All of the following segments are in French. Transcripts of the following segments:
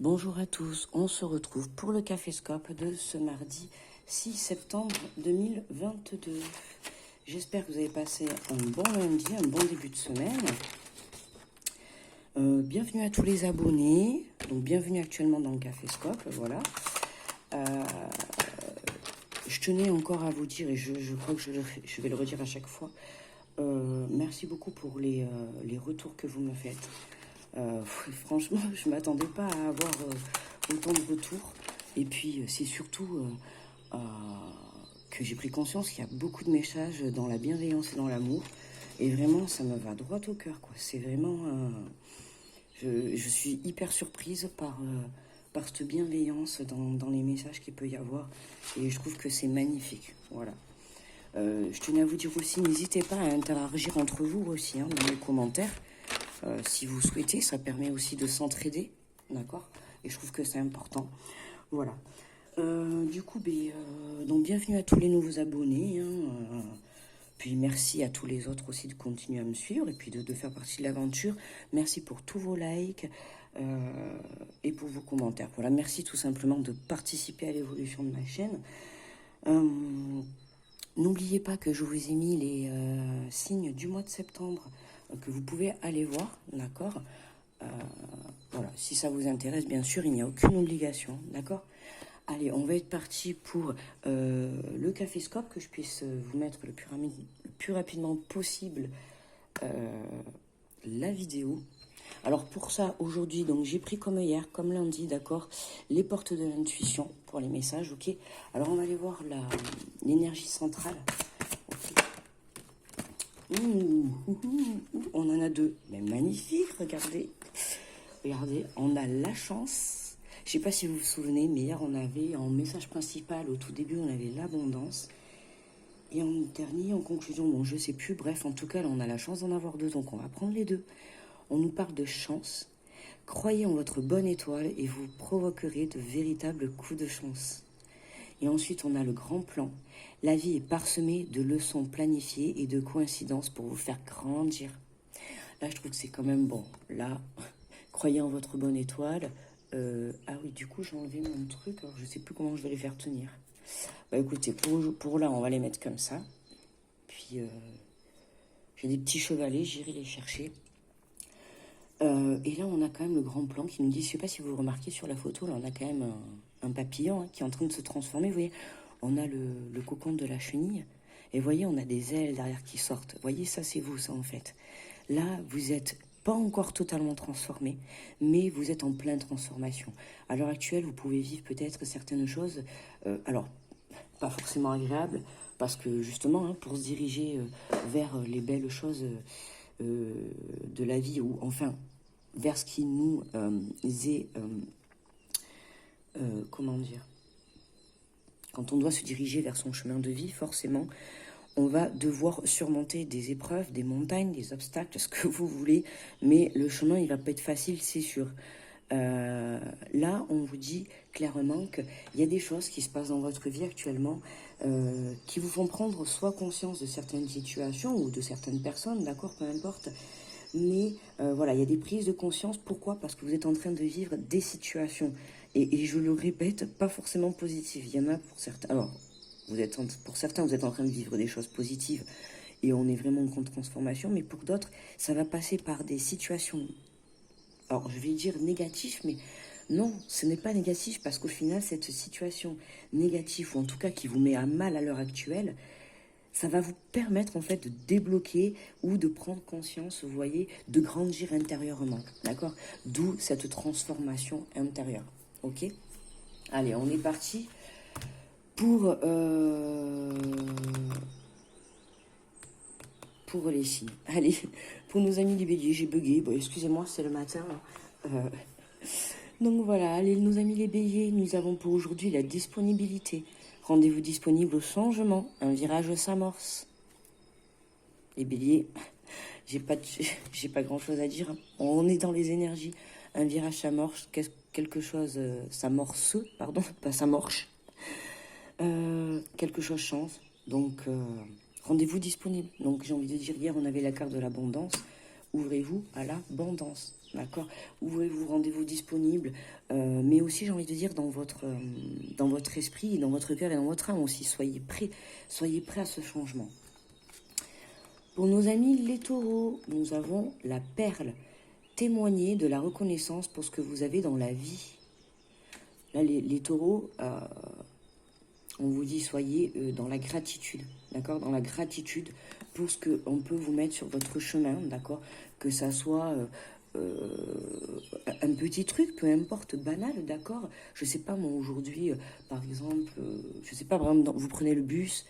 Bonjour à tous, on se retrouve pour le Caféscope de ce mardi 6 septembre 2022. J'espère que vous avez passé un bon lundi, un bon début de semaine. Bienvenue à tous les abonnés, donc bienvenue actuellement dans le Caféscope, voilà. Je tenais encore à vous dire, et je crois que je vais le redire à chaque fois, merci beaucoup pour les retours que vous me faites. Franchement, je ne m'attendais pas à avoir autant de retours. Et puis, c'est surtout que j'ai pris conscience qu'il y a beaucoup de messages dans la bienveillance et dans l'amour. Et vraiment, ça me va droit au cœur, quoi. C'est vraiment... je suis hyper surprise par cette bienveillance dans les messages qu'il peut y avoir. Et je trouve que c'est magnifique, voilà. Je tenais à vous dire aussi, n'hésitez pas à interagir entre vous aussi, dans les commentaires. Si vous souhaitez, ça permet aussi de s'entraider, d'accord? Et je trouve que c'est important. Voilà. Du coup, donc bienvenue à tous les nouveaux abonnés. Puis merci à tous les autres aussi de continuer à me suivre et puis de faire partie de l'aventure. Merci pour tous vos likes et pour vos commentaires. Voilà, merci tout simplement de participer à l'évolution de ma chaîne. N'oubliez pas que je vous ai mis les signes du mois de septembre que vous pouvez aller voir, d'accord? Voilà, si ça vous intéresse, bien sûr, il n'y a aucune obligation, d'accord? Allez, on va être parti pour le Caféscope, que je puisse vous mettre le plus rapidement possible la vidéo. Alors pour ça, aujourd'hui, donc j'ai pris comme hier, comme lundi, d'accord, les portes de l'intuition pour les messages, ok? Alors on va aller voir l'énergie centrale. On en a deux, mais magnifique, regardez. Regardez, on a la chance. Je ne sais pas si vous vous souvenez, mais hier on avait en message principal, au tout début, on avait l'abondance. Et en dernier, en conclusion, bon, je ne sais plus, bref, en tout cas, là, on a la chance d'en avoir deux, donc on va prendre les deux. On nous parle de chance. Croyez en votre bonne étoile et vous provoquerez de véritables coups de chance. Et ensuite, on a le grand plan. La vie est parsemée de leçons planifiées et de coïncidences pour vous faire grandir. Là, je trouve que c'est quand même bon. Là, croyez en votre bonne étoile. Ah oui, du coup, j'ai enlevé mon truc. Alors, je ne sais plus comment je vais les faire tenir. Bah écoutez, pour là, on va les mettre comme ça. Puis, j'ai des petits chevalets, j'irai les chercher. Et là, on a quand même le grand plan qui nous dit, je ne sais pas si vous remarquez sur la photo, là, on a quand même un papillon qui est en train de se transformer. Vous voyez, on a le cocon de la chenille. Et vous voyez, on a des ailes derrière qui sortent. Vous voyez, ça, c'est vous, ça, en fait. Là, vous n'êtes pas encore totalement transformé, mais vous êtes en pleine transformation. À l'heure actuelle, vous pouvez vivre peut-être certaines choses, alors, pas forcément agréables, parce que justement, pour se diriger vers les belles choses de la vie, ou enfin, vers ce qui nous est... comment dire, quand on doit se diriger vers son chemin de vie, forcément, on va devoir surmonter des épreuves, des montagnes, des obstacles, ce que vous voulez, mais le chemin, il va pas être facile, c'est sûr. Là, on vous dit clairement qu'il y a des choses qui se passent dans votre vie actuellement qui vous font prendre soit conscience de certaines situations ou de certaines personnes, d'accord, peu importe. Mais voilà, il y a des prises de conscience. Pourquoi? Parce que vous êtes en train de vivre des situations. Et je le répète, pas forcément positives. Il y en a pour certains... Alors, pour certains, vous êtes en train de vivre des choses positives et on est vraiment en grande transformation. Mais pour d'autres, ça va passer par des situations... Alors, je vais dire négatif, mais non, ce n'est pas négatif parce qu'au final, cette situation négative, ou en tout cas qui vous met à mal à l'heure actuelle, ça va vous permettre en fait de débloquer ou de prendre conscience, vous voyez, de grandir intérieurement, d'accord? D'où cette transformation intérieure, ok? Allez, on est parti pour les signes. Allez, pour nos amis les béliers, j'ai bugué, bon, excusez-moi, c'est le matin. Donc voilà, allez, nos amis les béliers, nous avons pour aujourd'hui la disponibilité. Rendez-vous disponible au changement, un virage s'amorce. Les béliers, j'ai pas grand-chose à dire. On est dans les énergies. Un virage s'amorce, quelque chose s'amorce, pardon, pas s'amorce. Quelque chose change. Donc, rendez-vous disponible. Donc, j'ai envie de dire, hier, on avait la carte de l'abondance. Ouvrez-vous à l'abondance. d'accord? Ouvrez-vous, rendez-vous disponible, mais aussi, j'ai envie de dire, dans votre esprit, dans votre cœur et dans votre âme aussi, soyez prêts à ce changement. Pour nos amis les taureaux, nous avons la perle. Témoignez de la reconnaissance pour ce que vous avez dans la vie. Là, les taureaux, on vous dit soyez dans la gratitude, d'accord? Dans la gratitude pour ce qu'on peut vous mettre sur votre chemin, d'accord? Que ça soit un petit truc, peu importe, banal, d'accord? Je sais pas, moi, aujourd'hui, par exemple, je sais pas, par exemple, vous prenez le bus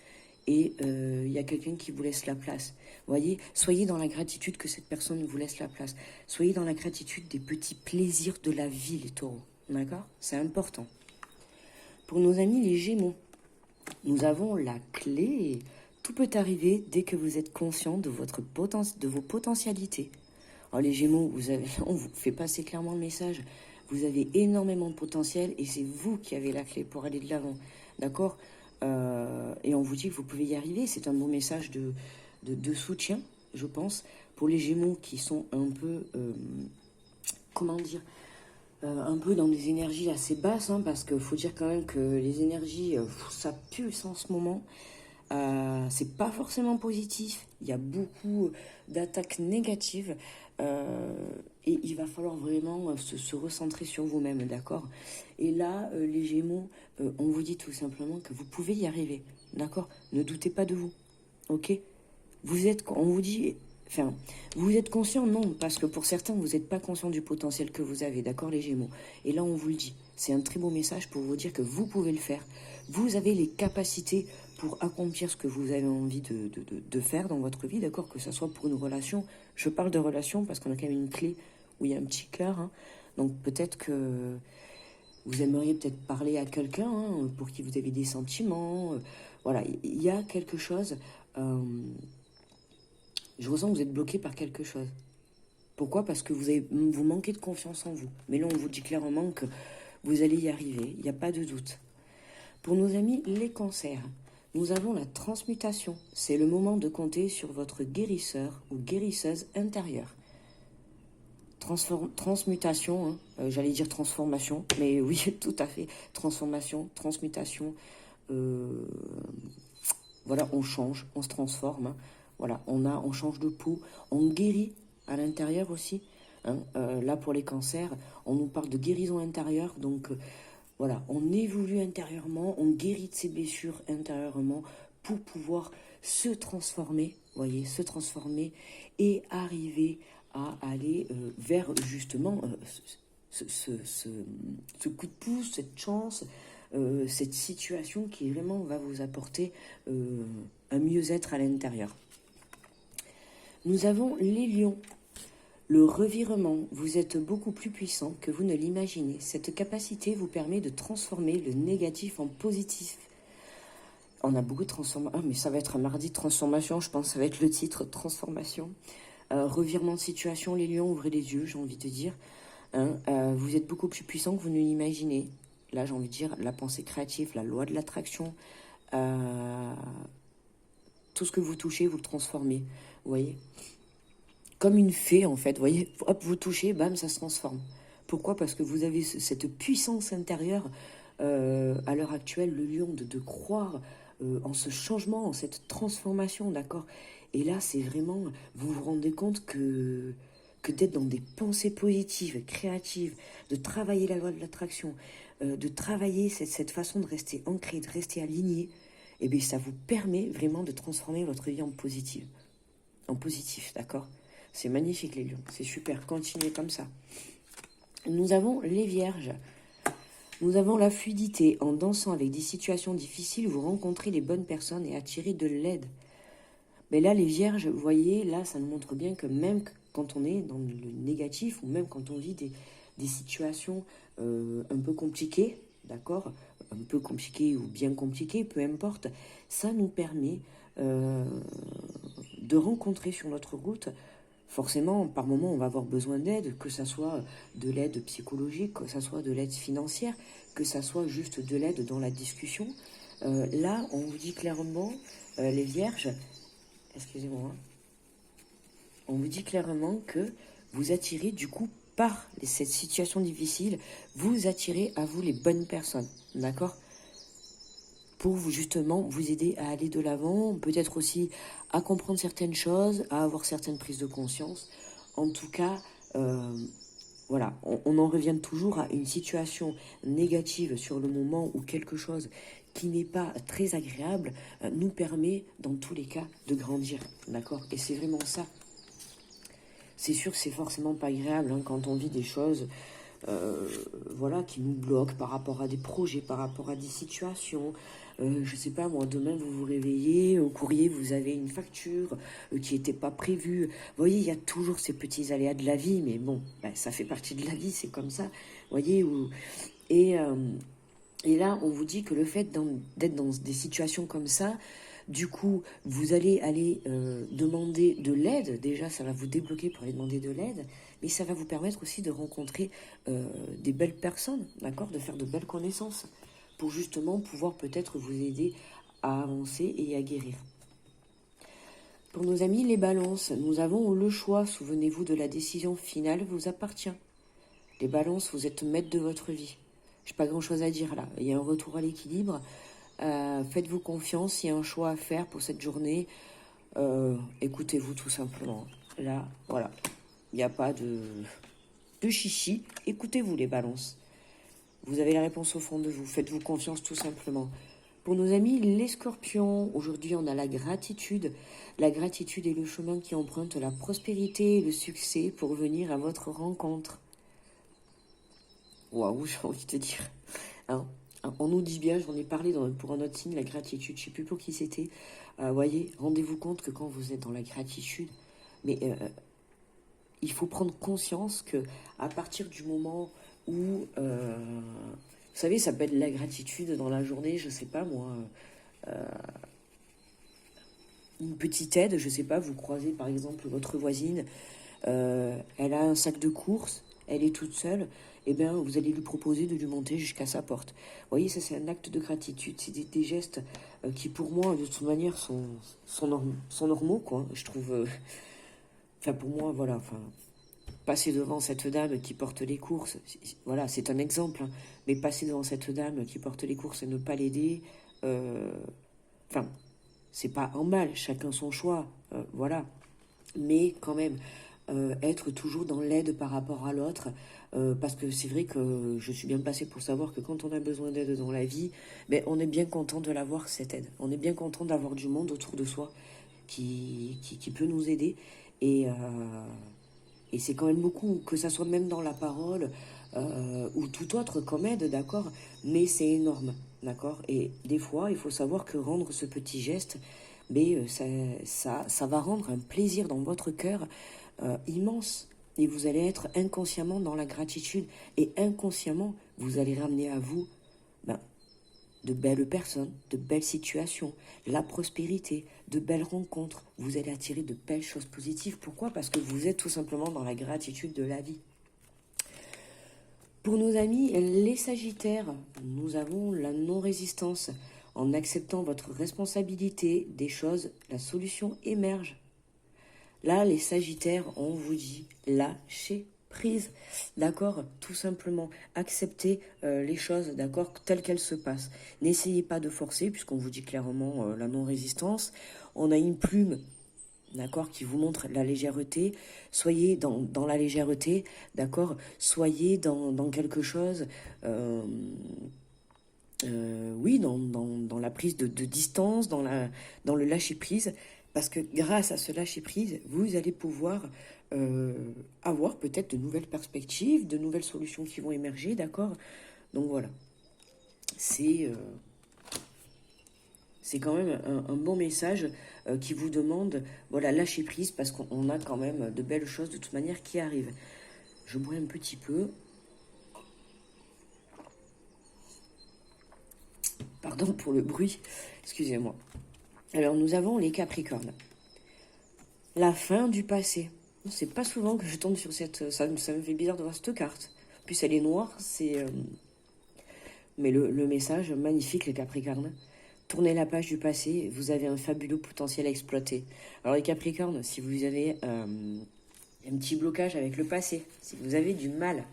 et il y a quelqu'un qui vous laisse la place. Vous voyez, soyez dans la gratitude que cette personne vous laisse la place. Soyez dans la gratitude des petits plaisirs de la vie, les taureaux, d'accord? C'est important. Pour nos amis les Gémeaux, nous avons la clé. Tout peut arriver dès que vous êtes conscient de vos potentialités. Alors les Gémeaux, on vous fait passer clairement le message. Vous avez énormément de potentiel et c'est vous qui avez la clé pour aller de l'avant. D'accord? Et on vous dit que vous pouvez y arriver. C'est un bon message de soutien, je pense, pour les Gémeaux qui sont un peu, comment dire, un peu dans des énergies assez basses, hein, parce qu'il faut dire quand même que les énergies, ça pulse en ce moment. C'est pas forcément positif. Il y a beaucoup d'attaques négatives et il va falloir vraiment se recentrer sur vous-même, d'accord? Et là, les Gémeaux, on vous dit tout simplement que vous pouvez y arriver, d'accord? Ne doutez pas de vous, ok? On vous dit, enfin, vous êtes conscient, non, parce que pour certains, vous n'êtes pas conscient du potentiel que vous avez, d'accord, les Gémeaux? Et là, on vous le dit. C'est un très beau message pour vous dire que vous pouvez le faire. Vous avez les capacités pour accomplir ce que vous avez envie de faire dans votre vie, d'accord? Que ce soit pour une relation. Je parle de relation parce qu'on a quand même une clé où il y a un petit cœur. Hein. Donc peut-être que vous aimeriez peut-être parler à quelqu'un hein, pour qui vous avez des sentiments. Voilà, il y a quelque chose. Je ressens que vous êtes bloqué par quelque chose. Pourquoi? Parce que vous manquez de confiance en vous. Mais là, on vous dit clairement que vous allez y arriver. Il n'y a pas de doute. Pour nos amis les cancers, nous avons la transmutation. C'est le moment de compter sur votre guérisseur ou guérisseuse intérieure. Transmutation, hein, j'allais dire transformation, mais oui, tout à fait. Transformation, transmutation. Voilà, on change, on se transforme. Hein. Voilà, on change de peau, on guérit à l'intérieur aussi. Hein. Là, pour les cancers, on nous parle de guérison intérieure, donc... Voilà, on évolue intérieurement, on guérit de ses blessures intérieurement pour pouvoir se transformer, voyez, se transformer et arriver à aller vers justement ce coup de pouce, cette chance, cette situation qui vraiment va vous apporter un mieux-être à l'intérieur. Nous avons les lions. Le revirement, vous êtes beaucoup plus puissant que vous ne l'imaginez. Cette capacité vous permet de transformer le négatif en positif. On a beaucoup de transformations. Ah, mais ça va être un mardi de transformation, je pense que ça va être le titre, transformation. Revirement de situation, les lions, ouvrez les yeux, j'ai envie de dire. Hein, vous êtes beaucoup plus puissant que vous ne l'imaginez. Là, j'ai envie de dire, la pensée créative, la loi de l'attraction. Tout ce que vous touchez, vous le transformez. Vous voyez ? Comme une fée, en fait, vous voyez, hop, vous touchez, bam, ça se transforme. Pourquoi? Parce que vous avez cette puissance intérieure, à l'heure actuelle, le lion, de croire en ce changement, en cette transformation, d'accord? Et là, c'est vraiment, vous vous rendez compte que d'être dans des pensées positives, créatives, de travailler la loi de l'attraction, de travailler cette façon de rester ancré, de rester aligné, et bien ça vous permet vraiment de transformer votre vie en positive. En positif, d'accord? C'est magnifique les lions, c'est super, continuez comme ça. Nous avons les vierges. Nous avons la fluidité. En dansant avec des situations difficiles, vous rencontrez les bonnes personnes et attirez de l'aide. Mais là, les vierges, vous voyez, là, ça nous montre bien que même quand on est dans le négatif, ou même quand on vit des situations un peu compliquées, d'accord? Un peu compliquées ou bien compliquées, peu importe, ça nous permet de rencontrer sur notre route. Forcément, par moment, on va avoir besoin d'aide, que ça soit de l'aide psychologique, que ça soit de l'aide financière, que ça soit juste de l'aide dans la discussion. Là, on vous dit clairement, les vierges, excusez-moi, on vous dit clairement que vous attirez du coup par cette situation difficile, vous attirez à vous les bonnes personnes, d'accord? Pour vous, justement, vous aider à aller de l'avant, peut-être aussi à comprendre certaines choses, à avoir certaines prises de conscience. En tout cas, voilà, on en revient toujours à une situation négative sur le moment où quelque chose qui n'est pas très agréable nous permet, dans tous les cas, de grandir, d'accord? Et c'est vraiment ça. C'est sûr que c'est forcément pas agréable hein, quand on vit des choses voilà, qui nous bloquent par rapport à des projets, par rapport à des situations. Je sais pas, moi, demain, vous vous réveillez, au courrier, vous avez une facture qui n'était pas prévue. Vous voyez, il y a toujours ces petits aléas de la vie, mais bon, ben, ça fait partie de la vie, c'est comme ça. Vous voyez, et, euh, et là, on vous dit que le fait d'être dans des situations comme ça, du coup, vous allez aller demander de l'aide. Déjà, ça va vous débloquer pour aller demander de l'aide. Mais ça va vous permettre aussi de rencontrer des belles personnes, d'accord? De faire de belles connaissances. Pour justement pouvoir peut-être vous aider à avancer et à guérir. Pour nos amis les balances, nous avons le choix. Souvenez-vous de la décision finale vous appartient. Les balances, vous êtes maître de votre vie. Je n'ai pas grand-chose à dire là. Il y a un retour à l'équilibre. Faites-vous confiance, il y a un choix à faire pour cette journée. Écoutez-vous tout simplement. Là, voilà. Il n'y a pas de chichi. Écoutez-vous les balances. Vous avez la réponse au fond de vous. Faites-vous confiance tout simplement. Pour nos amis les scorpions, aujourd'hui on a la gratitude. La gratitude est le chemin qui emprunte la prospérité et le succès pour venir à votre rencontre. Waouh, j'ai envie de te dire. Hein, on nous dit bien, j'en ai parlé pour un autre signe, la gratitude. Je ne sais plus pour qui c'était. Voyez, rendez-vous compte que quand vous êtes dans la gratitude, mais il faut prendre conscience que à partir du moment où, vous savez, ça peut être la gratitude dans la journée, je sais pas moi, une petite aide, je sais pas, vous croisez par exemple votre voisine, elle a un sac de courses, elle est toute seule, et bien vous allez lui proposer de lui monter jusqu'à sa porte. Vous voyez, ça c'est un acte de gratitude, c'est des gestes qui pour moi de toute manière sont normaux, quoi, je trouve. Enfin pour moi, voilà, enfin. Passer devant cette dame qui porte les courses, voilà, c'est un exemple, hein, mais passer devant cette dame qui porte les courses et ne pas l'aider, enfin, c'est pas en mal, chacun son choix, voilà. Mais quand même, être toujours dans l'aide par rapport à l'autre, parce que c'est vrai que je suis bien placée pour savoir que quand on a besoin d'aide dans la vie, ben, on est bien content de l'avoir, cette aide. On est bien content d'avoir du monde autour de soi qui peut nous aider. Et c'est quand même beaucoup, que ça soit même dans la parole ou tout autre comme aide, d'accord? Mais c'est énorme, d'accord? Et des fois, il faut savoir que rendre ce petit geste, mais ça va rendre un plaisir dans votre cœur immense. Et vous allez être inconsciemment dans la gratitude. Et inconsciemment, vous allez ramener à vous ben, de belles personnes, de belles situations, la prospérité, de belles rencontres. Vous allez attirer de belles choses positives. Pourquoi? Parce que vous êtes tout simplement dans la gratitude de la vie. Pour nos amis, les Sagittaires, nous avons la non-résistance. En acceptant votre responsabilité des choses, la solution émerge. Là, les Sagittaires, on vous dit lâchez prise, d'accord? Tout simplement, acceptez les choses, d'accord, telles qu'elles se passent. N'essayez pas de forcer, puisqu'on vous dit clairement la non-résistance. On a une plume, d'accord, qui vous montre la légèreté. Soyez dans la légèreté, d'accord? Soyez dans quelque chose... oui, dans la prise de distance, dans le lâcher-prise, parce que grâce à ce lâcher-prise, vous allez pouvoir avoir peut-être de nouvelles perspectives, de nouvelles solutions qui vont émerger, d'accord? Donc voilà, c'est quand même un bon message qui vous demande, voilà, lâcher-prise, parce qu'on a quand même de belles choses de toute manière qui arrivent. Je bois un petit peu. Pardon pour le bruit, excusez-moi. Alors, nous avons les Capricornes. La fin du passé. C'est pas souvent que je tombe sur cette... Ça me fait bizarre de voir cette carte. En plus, elle est noire, c'est... Mais le message, magnifique, les Capricornes. Tournez la page du passé, vous avez un fabuleux potentiel à exploiter. Alors, les Capricornes, si vous avez un petit blocage avec le passé, si vous avez du mal,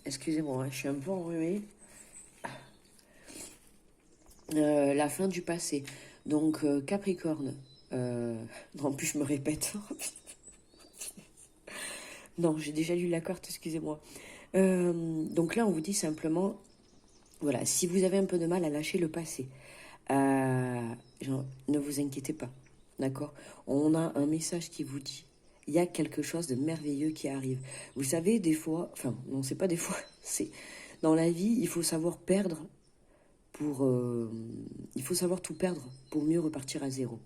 excusez-moi, je suis un peu enrhumée, la fin du passé. Donc, Capricorne, en plus je me répète, non, j'ai déjà lu la carte, excusez-moi. Donc là, on vous dit simplement, voilà, si vous avez un peu de mal à lâcher le passé, ne vous inquiétez pas, d'accord? On a un message qui vous dit, il y a quelque chose de merveilleux qui arrive. Vous savez, des fois, enfin, non, c'est pas des fois, c'est dans la vie, il faut savoir perdre il faut savoir tout perdre pour mieux repartir à zéro.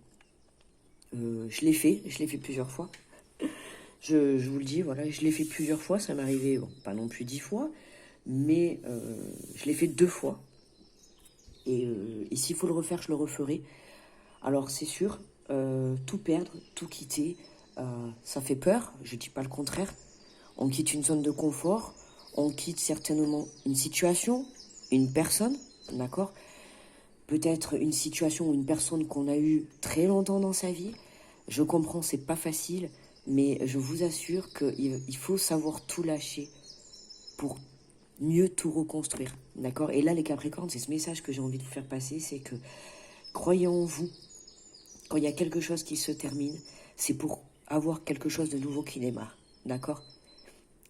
Je l'ai fait plusieurs fois. Je vous le dis, voilà, je l'ai fait plusieurs fois, ça m'est arrivé, bon, pas non plus 10 fois, mais je l'ai fait 2 fois. Et s'il faut le refaire, je le referai. Alors c'est sûr, tout perdre, tout quitter, ça fait peur, je dis pas le contraire. On quitte une zone de confort, on quitte certainement une situation, une personne, d'accord? Peut-être une situation ou une personne qu'on a eue très longtemps dans sa vie. Je comprends, c'est pas facile, mais je vous assure qu'il faut savoir tout lâcher pour mieux tout reconstruire, d'accord? Et là, les Capricornes, c'est ce message que j'ai envie de vous faire passer, c'est que croyez en vous. Quand il y a quelque chose qui se termine, c'est pour avoir quelque chose de nouveau qui démarre, d'accord?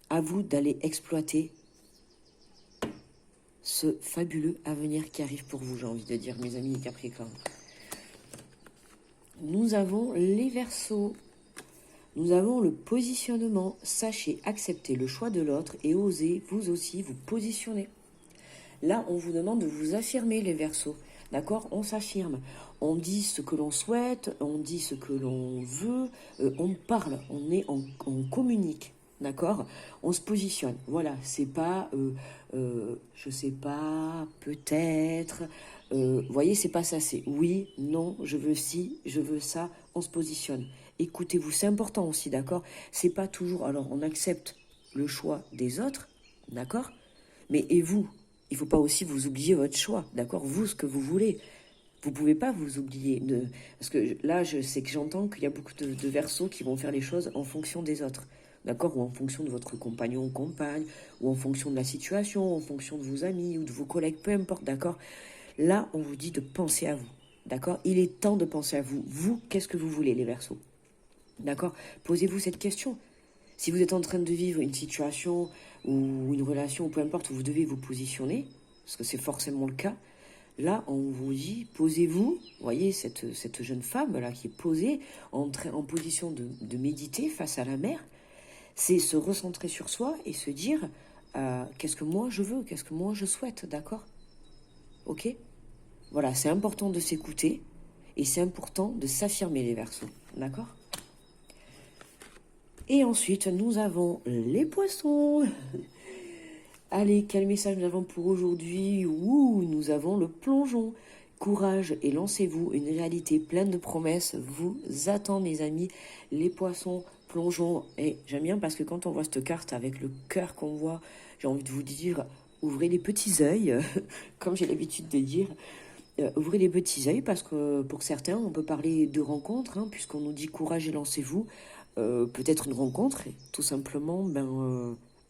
À vous d'aller exploiter ce fabuleux avenir qui arrive pour vous, j'ai envie de dire, mes amis les Capricornes. Nous avons les Verseaux. Nous avons le positionnement. Sachez accepter le choix de l'autre et osez vous aussi vous positionner. Là, on vous demande de vous affirmer, les Verseaux. D'accord? On s'affirme. On dit ce que l'on souhaite, on dit ce que l'on veut, on parle, on communique. D'accord? On se positionne. Voilà, c'est pas, je sais pas, peut-être. Vous voyez, c'est pas ça. C'est oui, non, je veux ci, je veux ça. On se positionne. Écoutez-vous, c'est important aussi, d'accord? C'est pas toujours. Alors, on accepte le choix des autres, d'accord? Mais et vous? Il faut pas aussi vous oublier votre choix, d'accord? Vous, ce que vous voulez. Vous pouvez pas vous oublier. Parce que là, je sais que j'entends qu'il y a beaucoup de Verseaux qui vont faire les choses en fonction des autres. D'accord? Ou en fonction de votre compagnon ou compagne, ou en fonction de la situation, en fonction de vos amis ou de vos collègues, peu importe, d'accord? Là, on vous dit de penser à vous, d'accord? Il est temps de penser à vous. Vous, qu'est-ce que vous voulez, les Verseaux? D'accord? Posez-vous cette question. Si vous êtes en train de vivre une situation ou une relation, ou peu importe, où vous devez vous positionner, parce que c'est forcément le cas, là, on vous dit, posez-vous, voyez, cette jeune femme là qui est posée, en position de méditer face à la mer, c'est se recentrer sur soi et se dire, qu'est-ce que moi je veux, qu'est-ce que moi je souhaite, d'accord? Ok? Voilà, c'est important de s'écouter et c'est important de s'affirmer, les Verseaux, d'accord? Et ensuite, nous avons les Poissons. Allez, quel message nous avons pour aujourd'hui? Nous avons le plongeon. Courage et lancez-vous, une réalité pleine de promesses vous attend, mes amis. Les Poissons, plongeon. Et j'aime bien parce que quand on voit cette carte avec le cœur qu'on voit, j'ai envie de vous dire, ouvrez les petits yeux, comme j'ai l'habitude de dire. Ouvrez les petits yeux parce que pour certains, on peut parler de rencontre, hein, puisqu'on nous dit courage et lancez-vous. Peut-être une rencontre, tout simplement,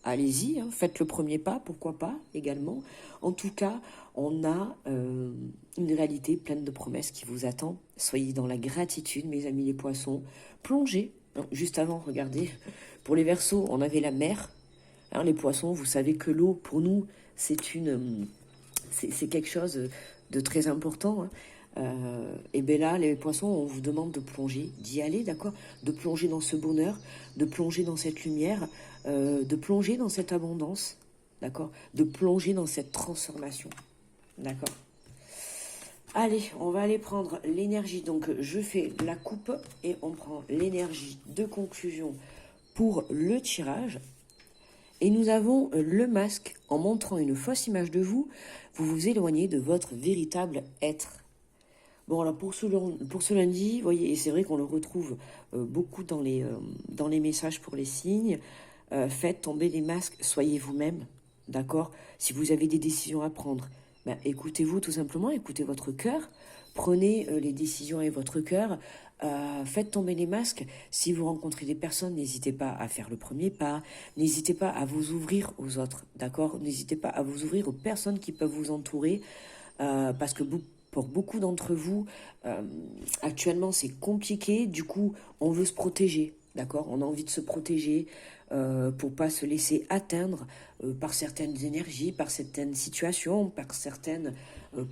allez-y, hein, faites le premier pas, pourquoi pas également. En tout cas, on a une réalité pleine de promesses qui vous attend. Soyez dans la gratitude, mes amis les Poissons. Plongez. Non, juste avant, regardez, pour les Verseaux, on avait la mer. Hein, les Poissons, vous savez que l'eau, pour nous, c'est quelque chose de très important. Hein. Et bien là, les Poissons, on vous demande de plonger, d'y aller, d'accord? De plonger dans ce bonheur, de plonger dans cette lumière, de plonger dans cette abondance, d'accord? De plonger dans cette transformation, d'accord? Allez, on va aller prendre l'énergie. Donc, je fais la coupe et on prend l'énergie de conclusion pour le tirage. Et nous avons le masque. En montrant une fausse image de vous, vous vous éloignez de votre véritable être. Bon, alors pour ce lundi, vous voyez, et c'est vrai qu'on le retrouve beaucoup dans les messages pour les signes, faites tomber les masques, soyez vous-même, d'accord? Si vous avez des décisions à prendre, écoutez-vous tout simplement, écoutez votre cœur, prenez les décisions avec votre cœur, Faites tomber les masques. Si vous rencontrez des personnes, n'hésitez pas à faire le premier pas. N'hésitez pas à vous ouvrir aux autres, d'accord? N'hésitez pas à vous ouvrir aux personnes qui peuvent vous entourer. Parce que pour beaucoup d'entre vous, actuellement, c'est compliqué. Du coup, on veut se protéger, d'accord? On a envie de se protéger pour pas se laisser atteindre par certaines énergies, par certaines situations, par certaines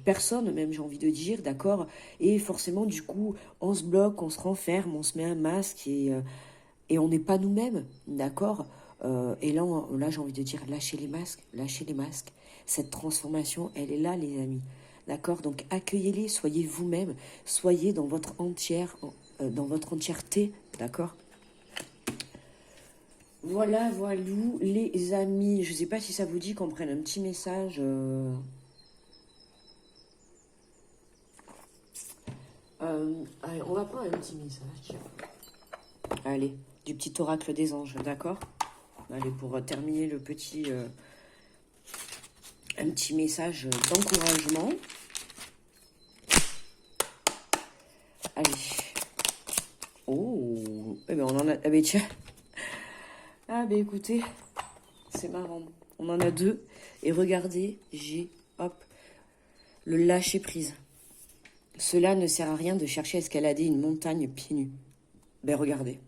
personnes, même j'ai envie de dire, d'accord? Et forcément, du coup, on se bloque, on se renferme, on se met un masque et on n'est pas nous-mêmes, d'accord? Et là j'ai envie de dire, lâchez les masques, lâchez les masques. Cette transformation, elle est là, les amis. D'accord? Donc accueillez-les, soyez vous-même, soyez dans votre entièreté, d'accord? Voilà, voilou, les amis. Je sais pas si ça vous dit qu'on prenne un petit message. Allez, on va prendre un petit message, tiens. Allez, du petit oracle des anges, d'accord? Allez, pour terminer un petit message d'encouragement. Allez. Oh, eh ben on en a... Ah ben tiens. Ah ben écoutez, c'est marrant. On en a deux. Et regardez, hop, le lâcher prise. Cela ne sert à rien de chercher à escalader une montagne pieds nus. Ben regardez.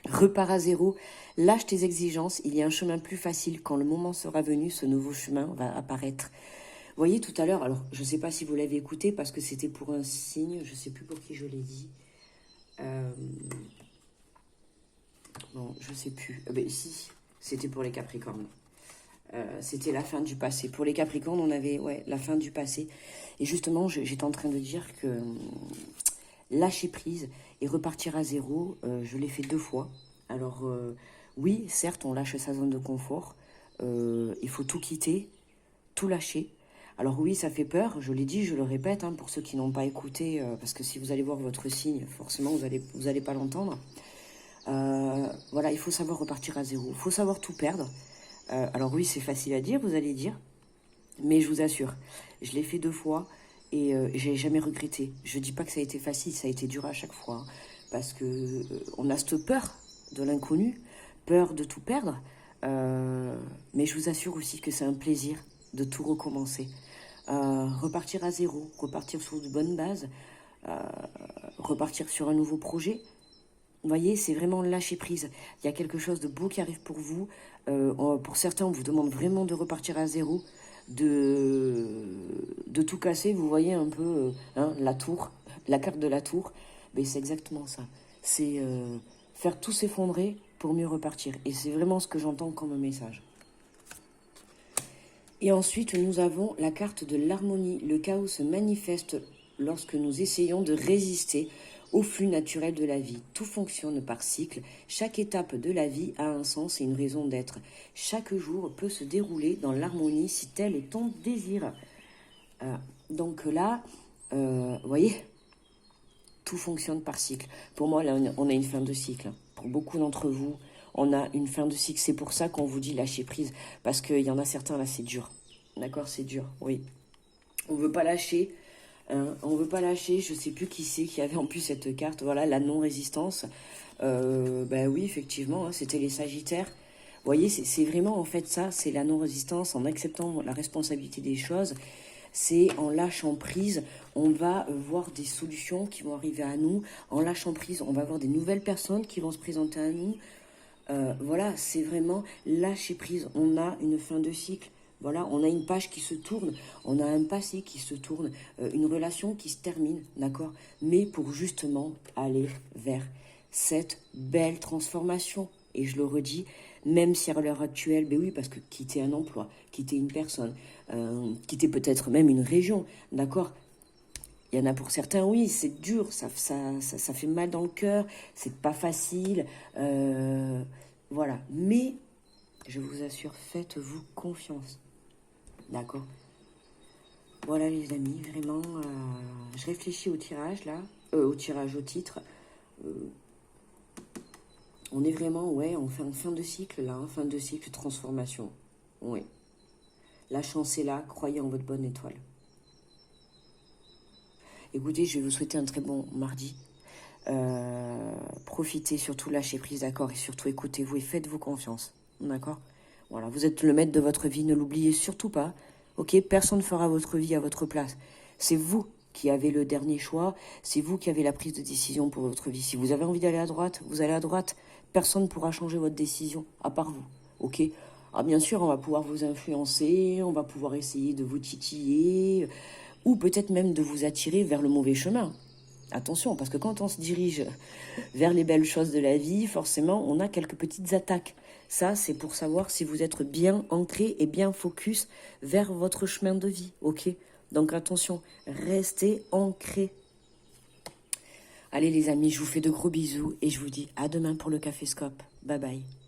Repars à zéro, lâche tes exigences, il y a un chemin plus facile. Quand le moment sera venu, ce nouveau chemin va apparaître. Vous voyez tout à l'heure, alors je ne sais pas si vous l'avez écouté parce que c'était pour un signe, je ne sais plus pour qui je l'ai dit. Bon, je ne sais plus. Ben si, c'était pour les Capricornes. C'était la fin du passé. Pour les Capricornes, on avait la fin du passé. Et justement, j'étais en train de dire que lâcher prise et repartir à zéro, je l'ai fait 2 fois. Alors oui, certes, on lâche sa zone de confort. Il faut tout quitter, tout lâcher. Alors oui, ça fait peur, je l'ai dit, je le répète, hein, pour ceux qui n'ont pas écouté, parce que si vous allez voir votre signe, forcément, vous allez pas l'entendre. Voilà, il faut savoir repartir à zéro. Il faut savoir tout perdre. Alors oui, c'est facile à dire, vous allez dire. Mais je vous assure, je l'ai fait 2 fois et j'ai jamais regretté. Je dis pas que ça a été facile, ça a été dur à chaque fois. Hein, parce que on a cette peur de l'inconnu, peur de tout perdre. Mais je vous assure aussi que c'est un plaisir de tout recommencer. Repartir à zéro, repartir sur de bonnes bases, repartir sur un nouveau projet. Vous voyez, c'est vraiment lâcher prise. Il y a quelque chose de beau qui arrive pour vous. Pour certains, on vous demande vraiment de repartir à zéro, de tout casser. Vous voyez un peu la tour, la carte de la tour. Mais c'est exactement ça. C'est faire tout s'effondrer pour mieux repartir. Et c'est vraiment ce que j'entends comme message. Et ensuite, nous avons la carte de l'harmonie. Le chaos se manifeste lorsque nous essayons de résister au flux naturel de la vie. Tout fonctionne par cycle. Chaque étape de la vie a un sens et une raison d'être. Chaque jour peut se dérouler dans l'harmonie si tel est ton désir. Donc là, vous voyez, tout fonctionne par cycle. Pour moi, là, on a une fin de cycle. Pour beaucoup d'entre vous, on a une fin de cycle. C'est pour ça qu'on vous dit lâcher prise. Parce qu'il y en a certains, là, c'est dur. D'accord, c'est dur, oui. On ne veut pas lâcher. On veut pas lâcher, je sais plus qui c'est qui avait en plus cette carte, voilà, la non-résistance. Ben oui, effectivement, hein, c'était les Sagittaires. Vous voyez, c'est vraiment en fait ça, c'est la non-résistance, en acceptant la responsabilité des choses, c'est en lâchant prise, on va voir des solutions qui vont arriver à nous, en lâchant prise, on va voir des nouvelles personnes qui vont se présenter à nous. Voilà, c'est vraiment lâcher prise, on a une fin de cycle. Voilà, on a une page qui se tourne, on a un passé qui se tourne, une relation qui se termine, d'accord? Mais pour justement aller vers cette belle transformation. Et je le redis, même si à l'heure actuelle, ben oui, parce que quitter un emploi, quitter une personne, quitter peut-être même une région, d'accord? Il y en a pour certains, oui, c'est dur, ça fait mal dans le cœur, c'est pas facile, voilà. Mais, je vous assure, faites-vous confiance. D'accord. Voilà les amis, vraiment, je réfléchis au tirage là, au titre. On est vraiment, on fait en fin de cycle là, fin de cycle, transformation. Oui. La chance est là, croyez en votre bonne étoile. Écoutez, je vais vous souhaiter un très bon mardi. Profitez, surtout lâchez prise, d'accord? Et surtout écoutez-vous et faites-vous confiance, d'accord? Voilà, vous êtes le maître de votre vie, ne l'oubliez surtout pas, ok? Personne ne fera votre vie à votre place. C'est vous qui avez le dernier choix, c'est vous qui avez la prise de décision pour votre vie. Si vous avez envie d'aller à droite, vous allez à droite. Personne ne pourra changer votre décision, à part vous, ok? Ah, bien sûr, on va pouvoir vous influencer, on va pouvoir essayer de vous titiller, ou peut-être même de vous attirer vers le mauvais chemin. Attention, parce que quand on se dirige vers les belles choses de la vie, forcément, on a quelques petites attaques. Ça, c'est pour savoir si vous êtes bien ancré et bien focus vers votre chemin de vie, ok? Donc attention, restez ancré. Allez les amis, je vous fais de gros bisous et je vous dis à demain pour le Café Scope. Bye bye.